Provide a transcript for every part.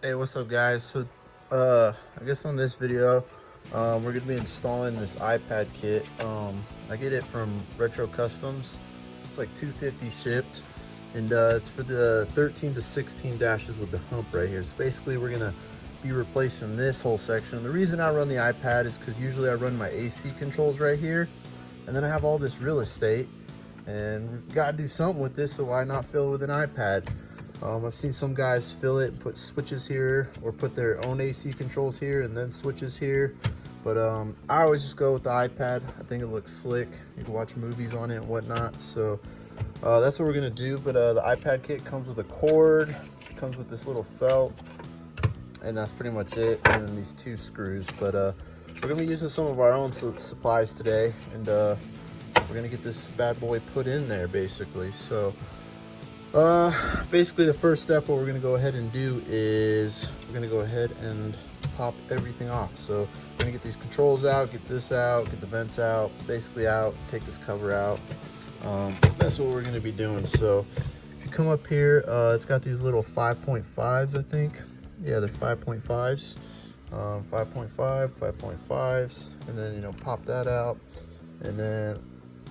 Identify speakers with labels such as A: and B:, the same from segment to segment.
A: Hey, what's up guys? So I guess on this video we're gonna be installing this iPad kit. I get it from Retro Customs. It's like $250 shipped, and it's for the 13 to 16 dashes with the hump right here. So basically we're gonna be replacing this whole section. The reason I run the iPad is because usually I run my AC controls right here, and then I have all this real estate and we've got to do something with this, so why not fill it with an iPad? I've seen some guys fill it and put switches here, or put their own AC controls here and then switches here. But I always just go with the iPad. I think it looks slick. You can watch movies on it and whatnot. So that's what we're gonna do. But the iPad kit comes with a cord, comes with this little felt, and that's pretty much it. And then these two screws. But we're gonna be using some of our own supplies today, and we're gonna get this bad boy put in there basically. So basically the first step, what we're going to go ahead and do is we're going to go ahead and pop everything off. So we're going to get these controls out, get this out, get the vents out, basically out, take this cover out. That's what we're going to be doing. So if you come up here, it's got these little 5.5s, I think. Yeah, they're 5.5s. 5.5, 5.5s, and then, you know, pop that out, and then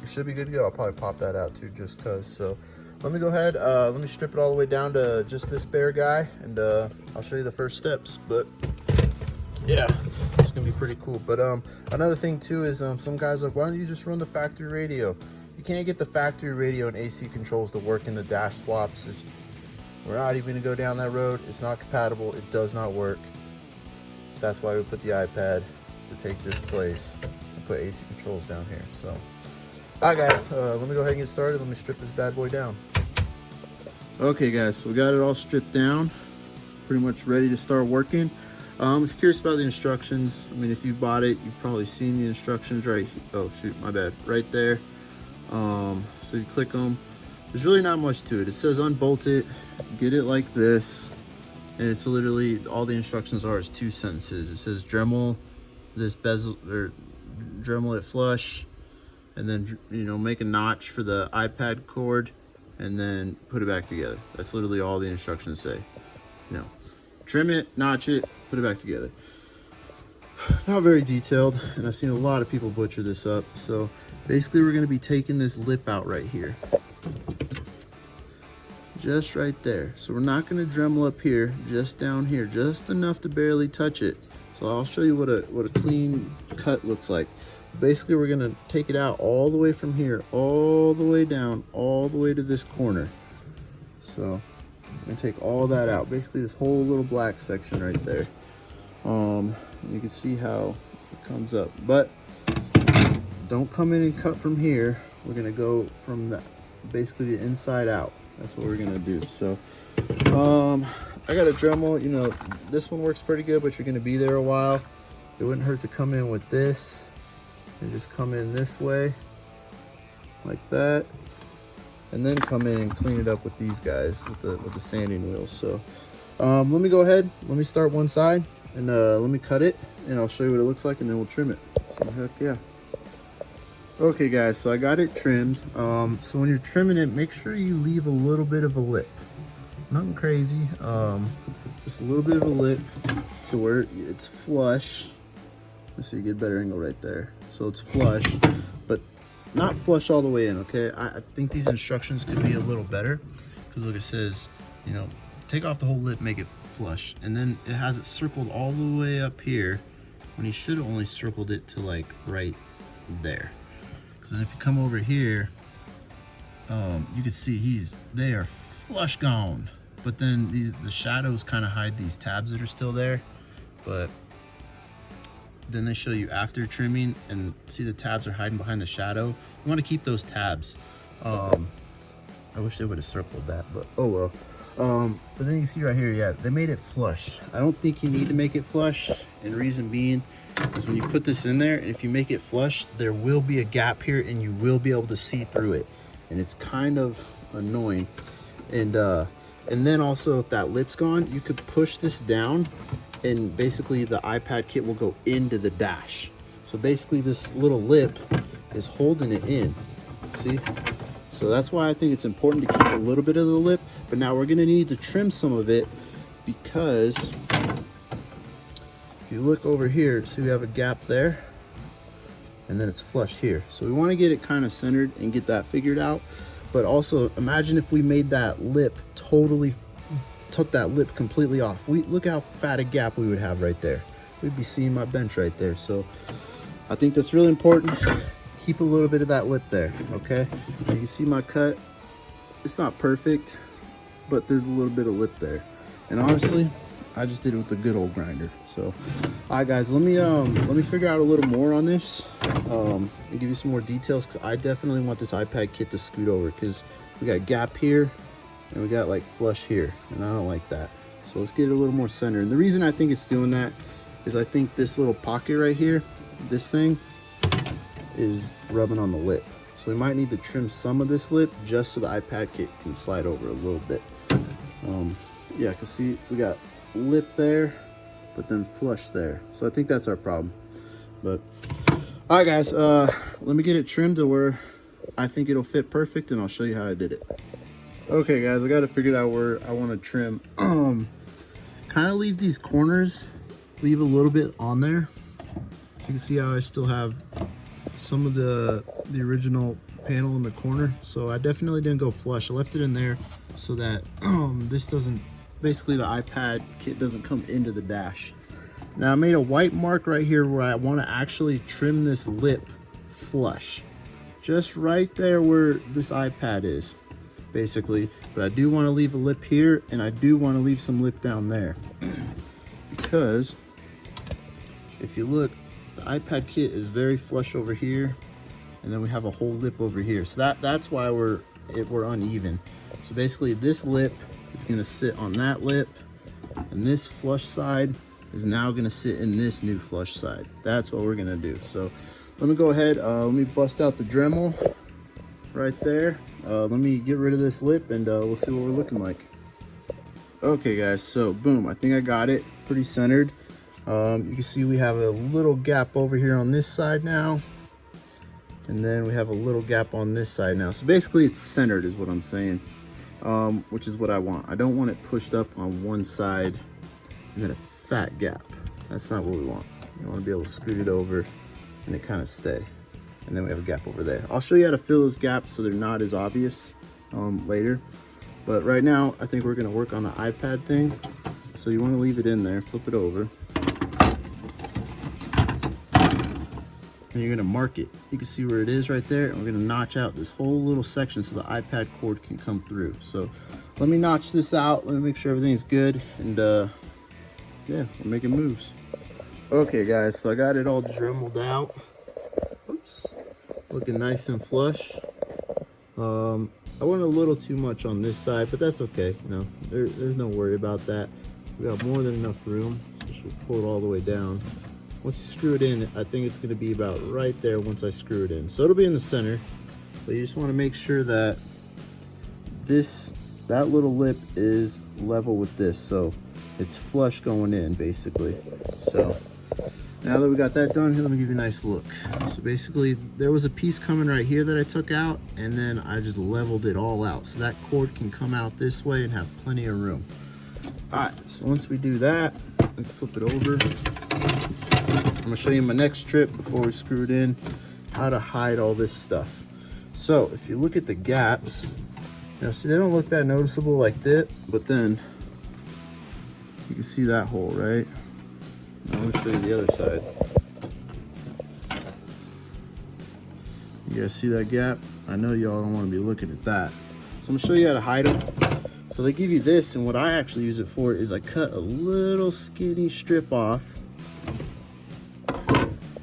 A: you should be good to go. I'll probably pop that out too, just cause. So let me go ahead, let me strip it all the way down to just this bare guy, and I'll show you the first steps. But yeah, it's gonna be pretty cool. But another thing too is some guys are like, why don't you just run the factory radio? You can't get the factory radio and AC controls to work in the dash swaps. We're not even gonna go down that road. It's not compatible. It does not work. That's why we put the iPad to take this place and put AC controls down here. So all right guys, let me go ahead and get started. Let me strip this bad boy down. Okay guys, so we got it all stripped down, pretty much ready to start working. If you're curious about the instructions, I mean, if you bought it, you've probably seen the instructions right. Oh shoot, my bad, right there. So you click them. There's really not much to it. It says unbolt it, get it like this, and it's literally, all the instructions are is 2 sentences. It says Dremel this bezel, or Dremel it flush, and then, you know, make a notch for the iPad cord, and then put it back together. That's literally all the instructions say. You know, trim it, notch it, put it back together. Not very detailed, and I've seen a lot of people butcher this up. So basically we're gonna be taking this lip out right here. Just right there. So we're not gonna Dremel up here, just down here, just enough to barely touch it. So I'll show you what a clean cut looks like. Basically we're gonna take it out all the way from here, all the way down, all the way to this corner. So I'm gonna take all that out, basically this whole little black section right there. You can see how it comes up, but don't come in and cut from here. We're gonna go from the, basically the inside out. That's what we're gonna do. So I got a Dremel, you know, this one works pretty good, but you're gonna be there a while. It wouldn't hurt to come in with this and just come in this way like that, and then come in and clean it up with these guys with the sanding wheels. So let me go ahead, let me start one side, and let me cut it, and I'll show you what it looks like, and then we'll trim it. So heck yeah. Okay guys, so I got it trimmed. So when you're trimming it, make sure you leave a little bit of a lip. Nothing crazy, just a little bit of a lip to where it's flush. Let's see, you get a better angle right there. So it's flush, but not flush all the way in, okay? I think these instructions could be a little better, because look, it says, you know, take off the whole lip, make it flush, and then it has it circled all the way up here, when you should have only circled it to like right there. Because then if you come over here, you can see they are flush gone, but then the shadows kind of hide these tabs that are still there. But then they show you after trimming, and see the tabs are hiding behind the shadow. You want to keep those tabs. I wish they would have circled that, but oh well. But then you see right here, yeah, they made it flush. I don't think you need to make it flush, and reason being is when you put this in there, and if you make it flush, there will be a gap here, and you will be able to see through it, and it's kind of annoying. And then also, if that lip's gone, you could push this down, and basically the iPad kit will go into the dash. So basically this little lip is holding it in, see? So that's why I think it's important to keep a little bit of the lip, but now we're gonna need to trim some of it because if you look over here, see we have a gap there, and then it's flush here. So we want to get it kind of centered and get that figured out. But also imagine if we made that lip took that lip completely off. Look how fat a gap we would have right there. We'd be seeing my bench right there. So I think that's really important. Keep a little bit of that lip there, okay? You can see my cut. It's not perfect, but there's a little bit of lip there. And honestly, I just did it with the good old grinder. So, all right, guys, let me figure out a little more on this. And give you some more details, because I definitely want this iPad kit to scoot over, because we got gap here and we got like flush here, and I don't like that. So let's get it a little more centered. And the reason I think it's doing that is I think this little pocket right here, this thing, is rubbing on the lip. So we might need to trim some of this lip just so the iPad kit can slide over a little bit. Yeah, cause see, we got lip there, but then flush there. So I think that's our problem. But all right, guys, let me get it trimmed to where I think it'll fit perfect, and I'll show you how I did it. Okay, guys, I got to figure out where I want to trim. Kind of leave these corners, leave a little bit on there. So you can see how I still have some of the original panel in the corner. So I definitely didn't go flush. I left it in there so that this doesn't, basically the iPad kit doesn't come into the dash. Now I made a white mark right here where I want to actually trim this lip flush, just right there where this iPad is, basically. But I do want to leave a lip here, and I do want to leave some lip down there, because if you look, the iPad kit is very flush over here, and then we have a whole lip over here. So that's why we're uneven. So basically this lip is going to sit on that lip, and this flush side is now going to sit in this new flush side. That's what we're going to do. So let me go ahead, let me bust out the Dremel right there. Let me get rid of this lip, and we'll see what we're looking like. Okay, guys, so boom, I think I got it pretty centered. You can see we have a little gap over here on this side now, and then we have a little gap on this side now. So basically it's centered is what I'm saying, which is what I want. I don't want it pushed up on one side and then a fat gap. That's not what we want. You want to be able to scoot it over and it kind of stay. And then we have a gap over there. I'll show you how to fill those gaps so they're not as obvious later. But right now, I think we're gonna work on the iPad thing. So you wanna leave it in there, flip it over. And you're gonna mark it. You can see where it is right there. And we're gonna notch out this whole little section so the iPad cord can come through. So let me notch this out. Let me make sure everything's good. And yeah, we're making moves. Okay, guys, so I got it all dremeled out. Oops. Looking nice and flush. I went a little too much on this side, but that's okay. You know, there's no worry about that. We got more than enough room, so we'll pull it all the way down. Once you screw it in, I think it's going to be about right there once I screw it in. So it'll be in the center, but you just want to make sure that that little lip is level with this, so it's flush going in, basically. So now that we got that done, here, let me give you a nice look. So basically, there was a piece coming right here that I took out, and then I just leveled it all out. So that cord can come out this way and have plenty of room. All right, so once we do that, let's flip it over. I'm gonna show you my next trip before we screw it in, how to hide all this stuff. So if you look at the gaps, you know, see, they don't look that noticeable like that, but then you can see that hole, right? Now let me show you the other side. You guys see that gap? I know y'all don't want to be looking at that. So I'm gonna show you how to hide them. So they give you this, and what I actually use it for is I cut a little skinny strip off,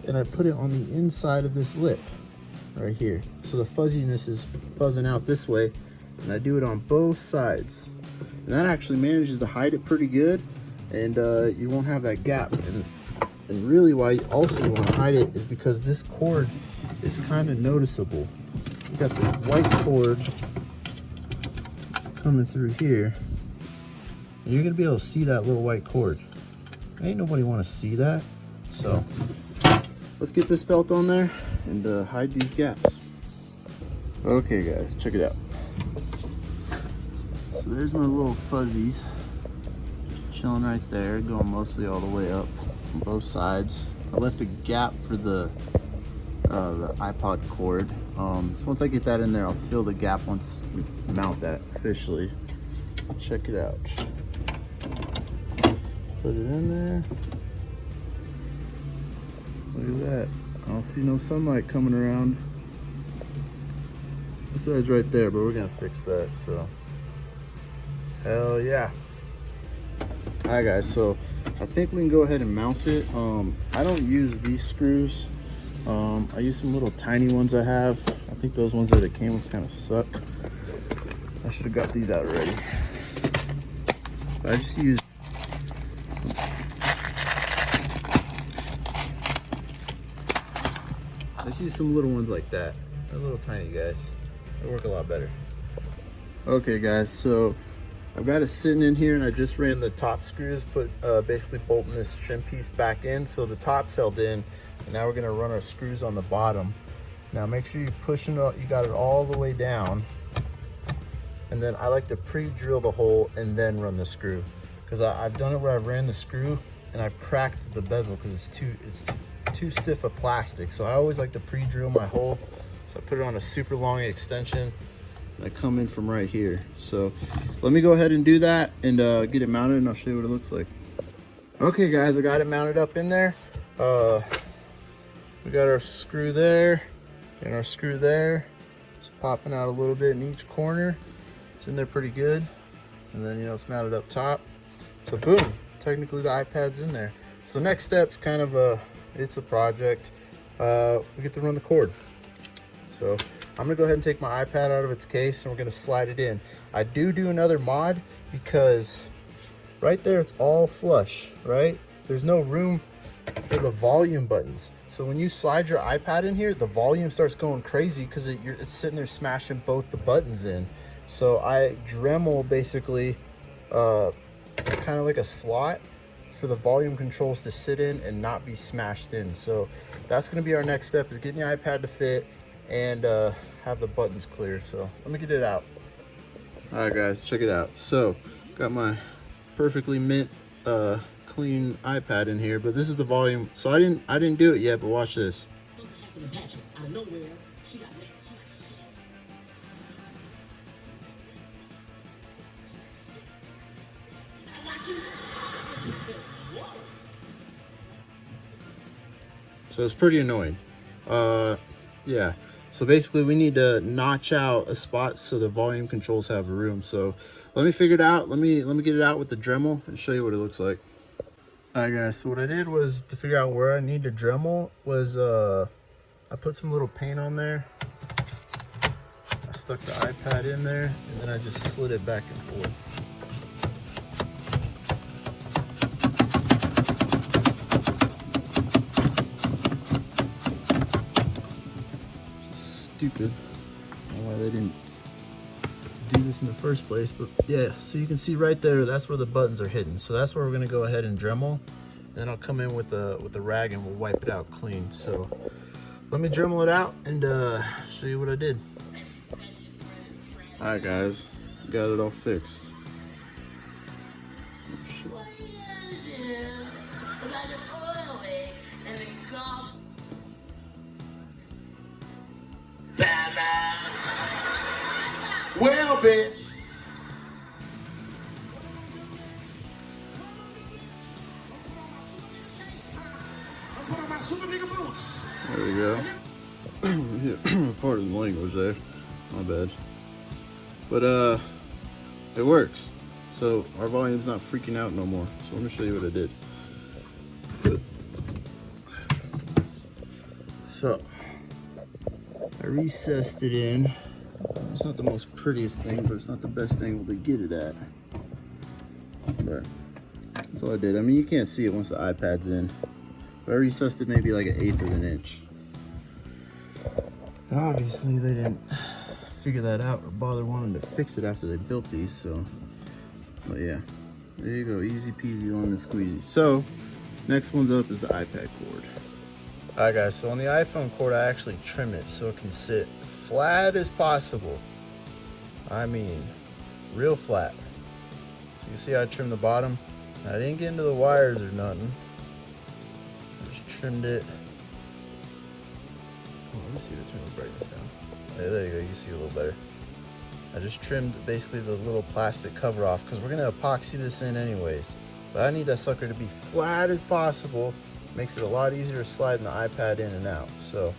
A: and I put it on the inside of this lip right here. So the fuzziness is fuzzing out this way, and I do it on both sides. And that actually manages to hide it pretty good, and you won't have that gap. And really why you also want to hide it is because this cord is kind of noticeable. You got this white cord coming through here, and you're gonna be able to see that little white cord. Ain't nobody want to see that. So let's get this felt on there and hide these gaps. Okay, guys, check it out. So there's my little fuzzies, just chilling right there, going mostly all the way up. on both sides. I left a gap for the iPod cord. So once I get that in there, I'll fill the gap once we mount that officially. Check it out. Put it in there. Look at that. I don't see no sunlight coming around. The side's right there, but we're gonna fix that, so. Hell yeah. Alright guys, so I think we can go ahead and mount it. I don't use these screws. I use some little tiny ones I have. I think those ones that it came with kind of suck. I should have got these out already. But I just use some little ones like that. They're little tiny guys. They work a lot better. Okay guys, so I've got it sitting in here and I just ran the top screws, basically bolting this trim piece back in. So the top's held in, and now we're gonna run our screws on the bottom. Now make sure you pushing it, you got it all the way down. And then I like to pre-drill the hole and then run the screw. Because I've done it where I've ran the screw and I've cracked the bezel because it's too stiff of plastic. So I always like to pre-drill my hole. So I put it on a super long extension and I come in from right here. So let me go ahead and do that and get it mounted, and I'll show you what it looks like. Okay guys, I got it mounted up in there. We got our screw there and our screw there. It's popping out a little bit in each corner. It's in there pretty good. And then, you know, it's mounted up top. So boom, technically the iPad's in there. So next step's kind of it's a project. We get to run the cord. So I'm gonna go ahead and take my iPad out of its case and we're gonna slide it in. I do another mod because right there it's all flush, right? There's no room for the volume buttons. So when you slide your iPad in here, the volume starts going crazy because it's sitting there smashing both the buttons in. So I Dremel basically kind of like a slot for the volume controls to sit in and not be smashed in. So that's going to be our next step, is getting the iPad to fit and have the buttons clear. So let me get it out. All right guys, check it out. So got my perfectly mint clean iPad in here, but this is the volume. So I didn't do it yet, but watch this. So it's pretty annoying. Yeah. So basically we need to notch out a spot so the volume controls have room. So let me figure it out. Let me get it out with the Dremel and show you what it looks like. All right guys, so what I did was to figure out where I need to Dremel was I put some little paint on there. I stuck the iPad in there and then I just slid it back and forth. Stupid. I don't know why they didn't do this in the first place, but yeah, so you can see right there, that's where the buttons are hidden. So that's where we're gonna go ahead and Dremel, and then I'll come in with the rag and we'll wipe it out clean. So let me Dremel it out and show you what I did. All right guys, got it all fixed. Well, bitch. There we go. Pardon the language there. My bad. But it works. So our volume's not freaking out no more. So let me show you what I did. So I recessed it in. It's not the most prettiest thing, but it's not the best angle to get it at. But that's all I did. I mean, you can't see it once the iPad's in. But I recessed it maybe like 1/8 of an inch. Obviously, they didn't figure that out or bother wanting to fix it after they built these. So, but yeah, there you go. Easy peasy on the squeezy. So, next one's up is the iPad cord. All right, guys. So on the iPhone cord, I actually trim it so it can sit flat as possible. I mean, real flat. So you see how I trimmed the bottom? I didn't get into the wires or nothing. Just trimmed it. Oh, let me see the turn the brightness down. Yeah, there you go, you can see a little better. I just trimmed basically the little plastic cover off because we're gonna epoxy this in anyways. But I need that sucker to be flat as possible. Makes it a lot easier to slide the iPad in and out. So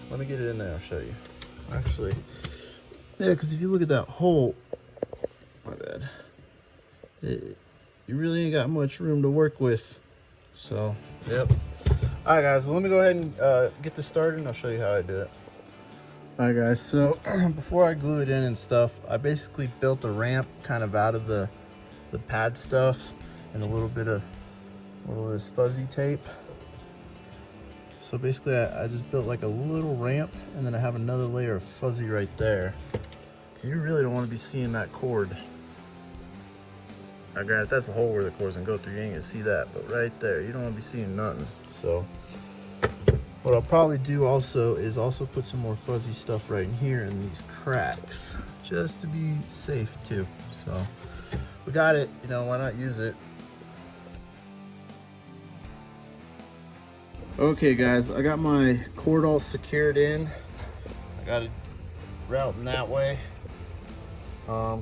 A: let me get it in there, I'll show you. Actually, yeah, because if you look at that hole, my bad, you really ain't got much room to work with. So, yep. All right, guys, well, let me go ahead and get this started, and I'll show you how I do it. All right, guys, so before I glue it in and stuff, I basically built a ramp kind of out of the pad stuff and a little bit of this fuzzy tape. So basically, I just built like a little ramp, and then I have another layer of fuzzy right there. You really don't want to be seeing that cord. Now, granted, that's the hole where the cord's gonna go through. You ain't gonna see that, but right there, you don't want to be seeing nothing. So what I'll probably do also is put some more fuzzy stuff right in here in these cracks, just to be safe too. So we got it, you know, why not use it? Okay guys, I got my cord all secured in. I got it routing that way.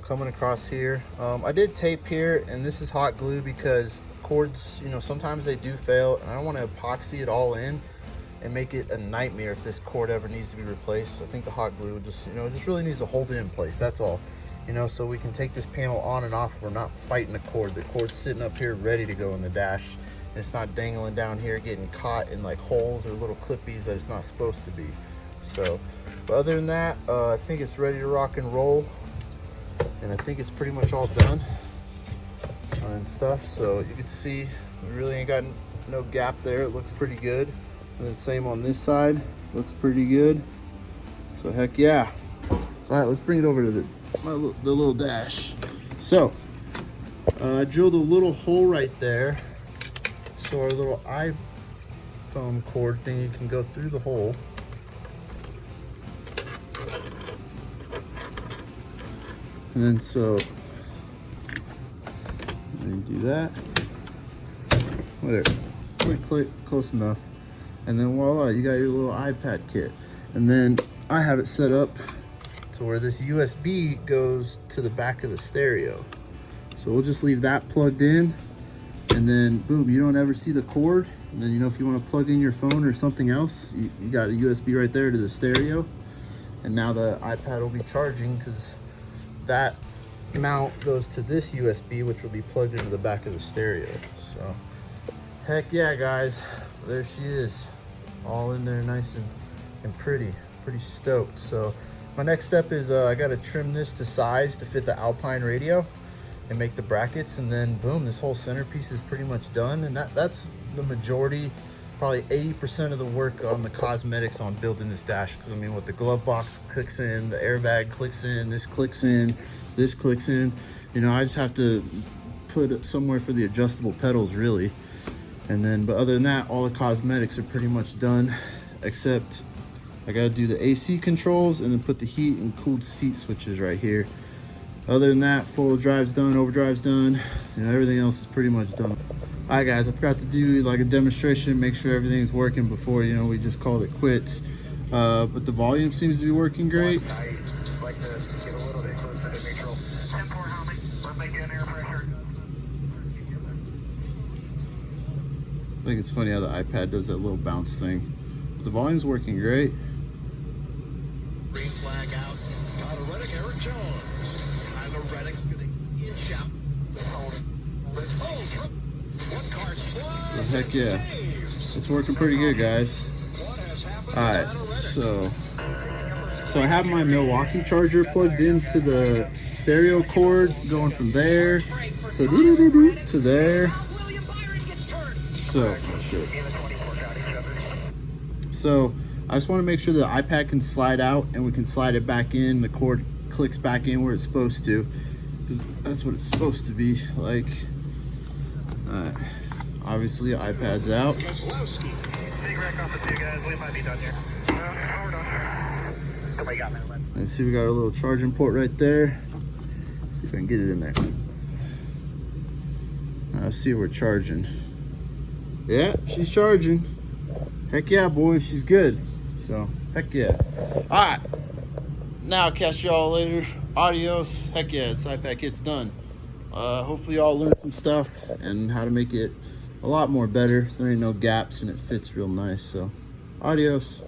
A: Coming across here. I did tape here, and this is hot glue because cords, you know, sometimes they do fail, and I don't want to epoxy it all in and make it a nightmare if this cord ever needs to be replaced. I think the hot glue just, you know, just really needs to hold it in place. That's all, you know, so we can take this panel on and off. We're not fighting the cord. The cord's sitting up here ready to go in the dash. And it's not dangling down here getting caught in like holes or little clippies that it's not supposed to be. So, but other than that, I think it's ready to rock and roll. And I think it's pretty much all done and stuff. So you can see we really ain't got no gap there. It looks pretty good. And then same on this side, looks pretty good. So heck yeah. So all right, let's bring it over to the little dash. So I drilled a little hole right there, so our little iPhone cord thingy can go through the hole. And then so, and do that. Whatever, click, close enough. And then voila, you got your little iPad kit. And then I have it set up to where this USB goes to the back of the stereo. So we'll just leave that plugged in, and then boom, you don't ever see the cord. And then, you know, if you want to plug in your phone or something else, you got a USB right there to the stereo. And now the iPad will be charging because that mount goes to this USB, which will be plugged into the back of the stereo. So heck yeah, guys, there she is, all in there nice and pretty stoked. So my next step is I got to trim this to size to fit the Alpine radio and make the brackets, and then boom, this whole centerpiece is pretty much done. And that's the majority, probably 80% of the work on the cosmetics on building this dash. Because I mean, what the glove box clicks in, the airbag clicks in, this clicks in, this clicks in, you know, I just have to put it somewhere for the adjustable pedals really. And then, but other than that, all the cosmetics are pretty much done, except I gotta do the AC controls and then put the heat and cooled seat switches right here. Other than that, 4-wheel drive's done, overdrive's done, you know, everything else is pretty much done. All right guys, I forgot to do like a demonstration, make sure everything's working before, you know, we just called it quits. But the volume seems to be working great.
B: I like to get a little bit closer to neutral. 10-4 helmet, we're making air pressure.
A: I think it's funny how the iPad does that little bounce thing. But the volume's working great.
B: Green flag out. Out of Reddick, Eric Jones. Tyler Reddick's going to inch out. One car slides.
A: Heck yeah. It's working pretty good, guys. Alright, so I have my Milwaukee charger plugged into the stereo cord, going from there to there. So I just want to make sure the iPad can slide out and we can slide it back in. The cord clicks back in where it's supposed to, because that's what it's supposed to be like. Obviously, iPad's out. And see, we got our little charging port right there. Let's see if I can get it in there. Let's see if we're charging. Yeah, she's charging. Heck yeah, boys, she's good. So, heck yeah. All right. Now I'll catch y'all later. Adios. Heck yeah, this iPad kit's done. Hopefully y'all learned some stuff and how to make it a lot more better so there ain't no gaps and it fits real nice. So, adios.